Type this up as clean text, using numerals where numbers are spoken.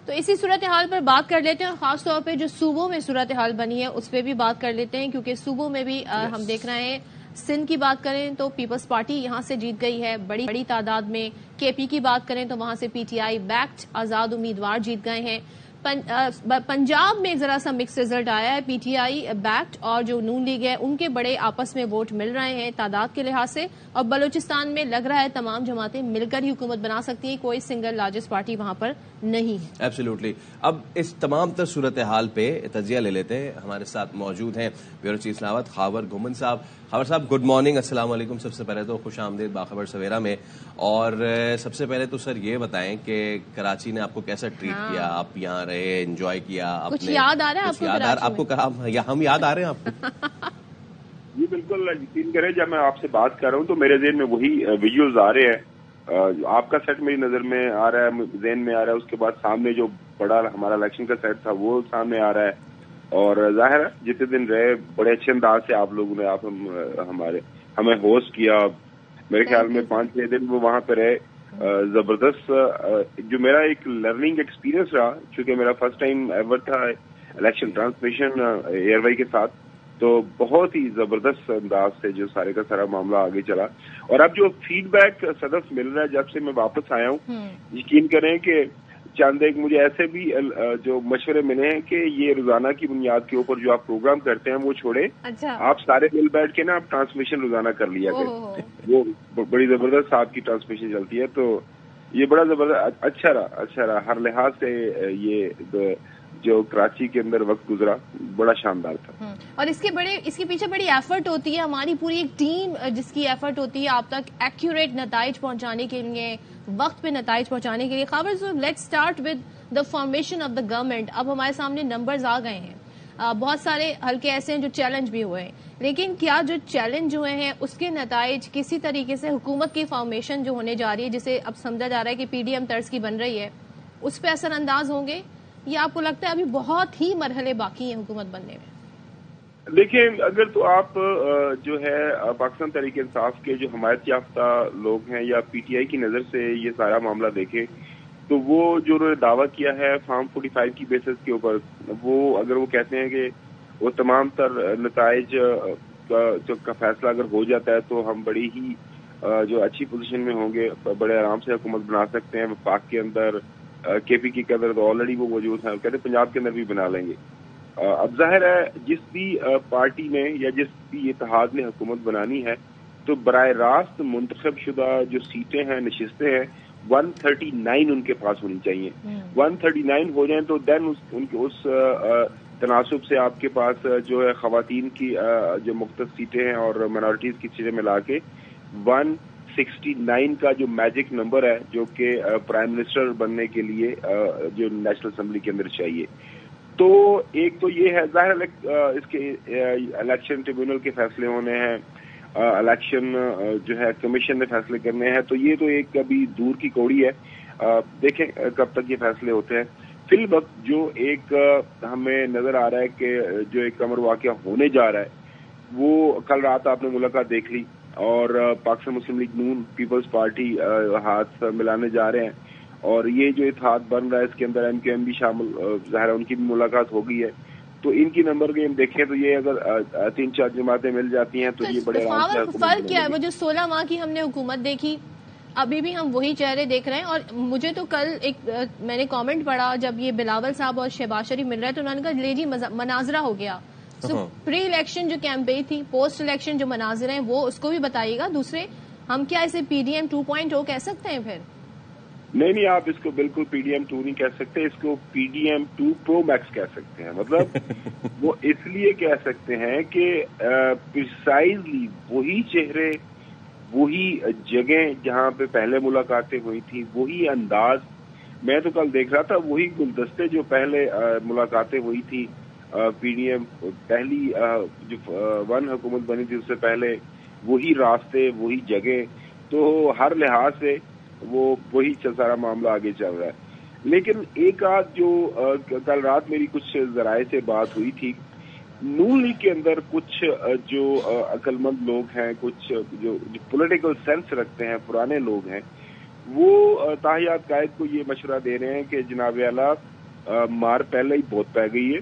تو اسی صورتحال پر بات کر لیتے ہیں، اور خاص طور پہ جو صوبوں میں صورتحال بنی ہے اس پہ بھی بات کر لیتے ہیں، کیونکہ صوبوں میں بھی ہم دیکھ رہے ہیں. سندھ کی بات کریں تو پیپلز پارٹی یہاں سے جیت گئی ہے بڑی تعداد میں. کے پی کی بات کریں تو وہاں سے پی ٹی آئی بیکڈ آزاد امیدوار جیت گئے ہیں. پنجاب میں ذرا سا مکس رزلٹ آیا ہے. پی ٹی آئی بیکڈ اور جو نون لیگ ہے ان کے بڑے آپس میں ووٹ مل رہے ہیں تعداد کے لحاظ سے، اور بلوچستان میں لگ رہا ہے تمام جماعتیں مل کر ہی حکومت بنا سکتی ہیں، کوئی سنگل لارجسٹ پارٹی وہاں پر نہیں ہے. ایبسلیوٹلی. اب اس تمام تر صورتحال پہ تجزیہ لے لیتے ہیں. ہمارے ساتھ موجود ہیں بیورو چیف اسلام خاور گھومن صاحب. خاور صاحب گڈ مارننگ، السلام علیکم. سب سے پہلے تو خوش آمدید باخبر سویرا میں. اور سب سے پہلے تو سر یہ بتائیں کہ کراچی نے آپ کو کیسا ٹریٹ کیا؟ آپ یہاں رہے، انجوائے کیا؟ کچھ یاد آ رہا ہے آپ کو؟ کہا ہم یاد آ رہے ہیں آپ کو؟ جی بالکل، یقین کریں جب میں آپ سے بات کر رہا ہوں تو میرے ذہن میں وہی ویژولز آ رہے ہیں. آپ کا سیٹ میری نظر میں آ رہا ہے، ذہن میں آ رہا ہے. اس کے بعد سامنے جو بڑا ہمارا الیکشن کا سیٹ تھا وہ سامنے آ رہا ہے. اور ظاہر ہے جتنے دن رہے بڑے اچھے انداز سے آپ لوگوں نے ہمیں ہوسٹ کیا. میرے خیال میں 5-6 دن وہ وہاں پہ رہے. زبردست جو میرا ایک لرننگ ایکسپیرینس رہا، چونکہ میرا فرسٹ ٹائم ایور تھا الیکشن ٹرانسمیشن ایئر وائی کے ساتھ، تو بہت ہی زبردست انداز سے جو سارے کا سارا معاملہ آگے چلا. اور اب جو فیڈ بیک صدف مل رہا ہے جب سے میں واپس آیا ہوں، یقین کریں کہ چند ایک مجھے ایسے بھی جو مشورے ملے ہیں کہ یہ روزانہ کی بنیاد کے اوپر جو آپ پروگرام کرتے ہیں وہ چھوڑے. آپ سارے مل بیٹھ کے نا آپ ٹرانسمیشن روزانہ کر لیا کریں. وہ بڑی زبردست آپ کی ٹرانسمیشن چلتی ہے. تو یہ بڑا زبردست اچھا رہا ہر لحاظ سے. یہ جو کراچی کے اندر وقت گزرا بڑا شاندار تھا. اور اس کے پیچھے بڑی ایفرٹ ہوتی ہے ہماری پوری ایک ٹیم جس کی ایفرٹ ہوتی ہے آپ تک ایکوریٹ نتائج پہنچانے کے لیے، وقت پہ نتائج پہنچانے کے لیے. Khawar let's start with the formation of the government. اب ہمارے سامنے نمبرز آ گئے ہیں، بہت سارے حلقے ایسے ہیں جو چیلنج بھی ہوئے ہیں، لیکن کیا جو چیلنج ہوئے ہیں اس کے نتائج کسی طریقے سے حکومت کی فارمیشن جو ہونے جا رہی ہے، جسے اب سمجھا جا رہا ہے کہ پی ڈی ایم طرز کی بن رہی ہے، اس پہ اثر انداز ہوں گے، یا آپ کو لگتا ہے ابھی بہت ہی مرحلے باقی ہیں حکومت بننے میں؟ دیکھیں، اگر تو آپ جو ہے پاکستان تحریک انصاف کے جو حمایت یافتہ لوگ ہیں یا پی ٹی آئی کی نظر سے یہ سارا معاملہ دیکھیں تو وہ جو دعویٰ کیا ہے فارم 45 کی بیسس کے اوپر، وہ اگر وہ کہتے ہیں کہ وہ تمام تر نتائج کا فیصلہ اگر ہو جاتا ہے تو ہم بڑی ہی جو اچھی پوزیشن میں ہوں گے، بڑے آرام سے حکومت بنا سکتے ہیں. وفاق کے اندر کے پی کے اندر تو آلریڈی وہ موجود ہیں، کہتے ہیں پنجاب کے اندر بھی بنا لیں گے. اب ظاہر ہے جس بھی پارٹی نے یا جس بھی اتحاد نے حکومت بنانی ہے تو براہ راست منتخب شدہ جو سیٹیں ہیں، نشستیں ہیں، 139 ان کے پاس ہونی چاہیے. 139 ہو جائیں تو دین ان کے اس تناسب سے آپ کے پاس جو ہے خواتین کی جو مختص سیٹیں ہیں اور مائنورٹیز کی سیٹیں ملا کے 169 کا جو میجک نمبر ہے جو کہ پرائم منسٹر بننے کے لیے جو نیشنل اسمبلی کے اندر چاہیے. تو ایک تو یہ ہے، ظاہر اس کے الیکشن ٹریبیونل کے فیصلے ہونے ہیں، الیکشن جو ہے کمیشن نے فیصلے کرنے ہیں، تو یہ تو ایک ابھی دور کی کوڑی ہے. دیکھیں کب تک یہ فیصلے ہوتے ہیں. فی الوقت جو ایک ہمیں نظر آ رہا ہے کہ جو ایک امر واقعہ ہونے جا رہا ہے وہ کل رات آپ نے ملاقات دیکھ لی، اور پاکستان مسلم لیگ نون پیپلز پارٹی ہاتھ ملانے جا رہے ہیں، اور یہ جو اتحاد بن رہا ہے اس کے اندر ایم کیو ایم بھی شامل، ظاہر ان کی بھی ملاقات ہو گئی ہے. تو ان کی نمبر کے ہم دیکھیں تو یہ اگر 3-4 جماعتیں مل جاتی ہیں تو یہ بڑے آرام سے فرق کیا ہے؟ وہ جو 16 ماہ کی ہم نے حکومت دیکھی، ابھی بھی ہم وہی چہرے دیکھ رہے ہیں. اور مجھے تو کل ایک میں نے کامنٹ پڑھا جب یہ بلاول صاحب اور شہباز شریف مل رہے تو انہوں نے کہا لے جی مناظرہ ہو گیا. پری الیکشن جو کیمپین تھی، پوسٹ الیکشن جو مناظر ہیں وہ اس کو بھی بتائیے گا. دوسرے ہم کیا اسے پی ڈی ایم 2.0 کہہ سکتے ہیں؟ پھر نہیں، آپ اس کو بالکل پی ڈی ایم 2 نہیں کہہ سکتے، اس کو پی ڈی ایم 2 پرو میکس کہہ سکتے ہیں. مطلب وہ اس لیے کہہ سکتے ہیں کہ پرسائزلی وہی چہرے، وہی جگہ جہاں پہ پہلے ملاقاتیں ہوئی تھیں، وہی انداز. میں تو کل دیکھ رہا تھا وہی گلدستے جو پہلے ملاقاتیں ہوئی تھی پی ڈی ایم پہلی جو ون حکومت بنی تھی اس سے پہلے، وہی راستے، وہی جگہ. تو ہر لحاظ سے وہی سارا معاملہ آگے چل رہا ہے. لیکن ایک آدھ جو کل رات میری کچھ ذرائع سے بات ہوئی تھی، نون لیگ کے اندر کچھ جو عقل مند لوگ ہیں، کچھ جو پولیٹیکل سینس رکھتے ہیں، پرانے لوگ ہیں، وہ تاحیات قائد کو یہ مشورہ دے رہے ہیں کہ جناب اعلیٰ ਮਾਰ ਪਹਿਲਾਂ ਹੀ ਬਹੁਤ ਪੈ ਗਈ ਹੈ।